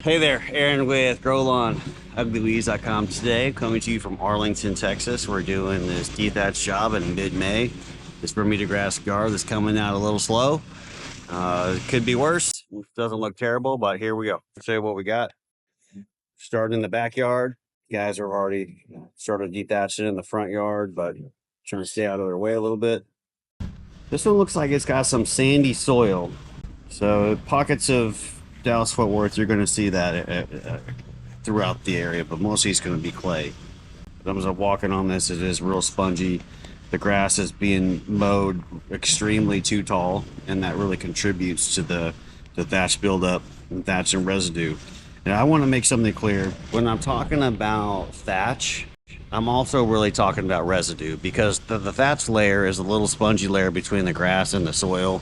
Hey there, Aaron with Gro Lawn Uglyweeds.com. Today, coming to you from Arlington, Texas. We're doing this dethatch job in mid-May. This Bermuda grass garden is coming out a little slow. It could be worse. Doesn't look terrible, but here we go. I'll show you what we got. Starting in the backyard. Guys are already started dethatching in the front yard, but trying to stay out of their way a little bit. This one looks like it's got some sandy soil. So pockets of Dallas Fort Worth, you're going to see that throughout the area, but mostly it's going to be clay. As I'm walking on this, it is real spongy. The grass is being mowed extremely too tall, and that really contributes to the thatch buildup and thatch and residue. And I want to make something clear. When I'm talking about thatch, I'm also really talking about residue, because the thatch layer is a little spongy layer between the grass and the soil,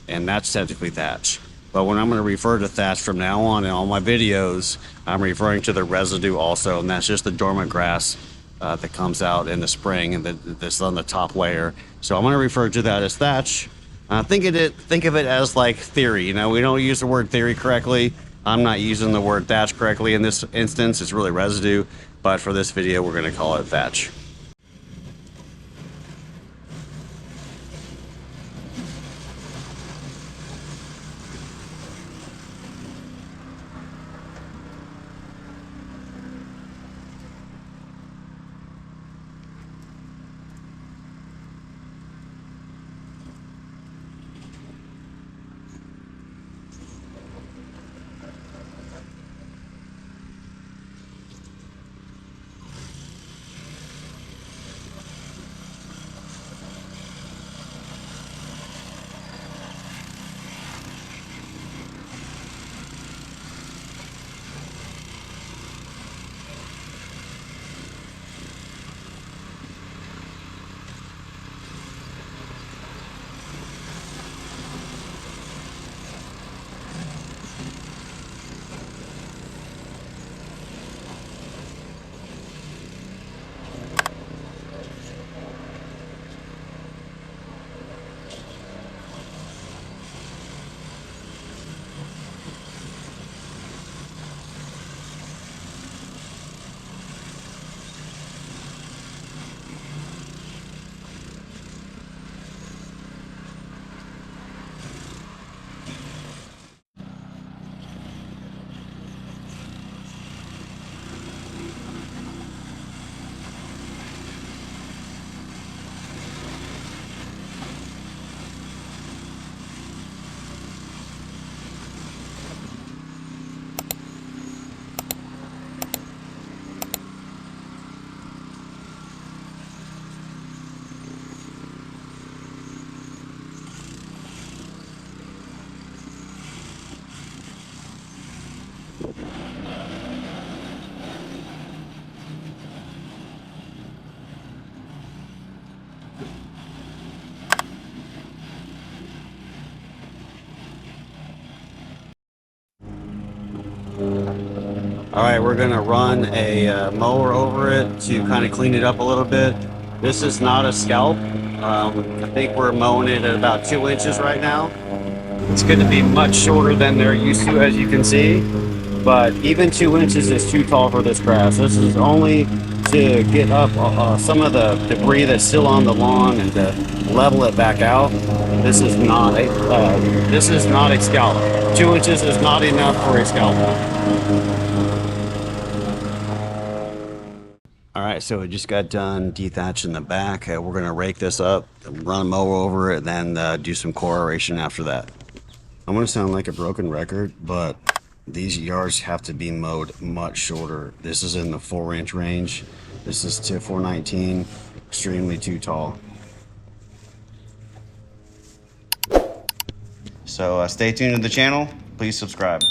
and that's technically thatch. But when I'm going to refer to thatch from now on in all my videos, I'm referring to the residue also, and that's just the dormant grass that comes out in the spring and that's on the top layer. So I'm going to refer to that as thatch. Think of it as like theory. You know, we don't use the word theory correctly. I'm not using the word thatch correctly in this instance. It's really residue, but for this video, we're going to call it thatch. All right, we're gonna run a mower over it to kind of clean it up a little bit. This is not a scalp. I think we're mowing it at about 2 inches right now. It's going to be much shorter than they're used to, as you can see, but even 2 inches is too tall for this grass. This is only to get up some of the debris that's still on the lawn and to level it back out. This is not a scalp. 2 inches is not enough for a scalp. All right, so we just got done dethatching the back. We're going to rake this up, run a mower over it, and then do some core aeration after that. I'm going to sound like a broken record, but these yards have to be mowed much shorter. This is in the 4-inch range. This is to 419, extremely too tall. So stay tuned to the channel. Please subscribe.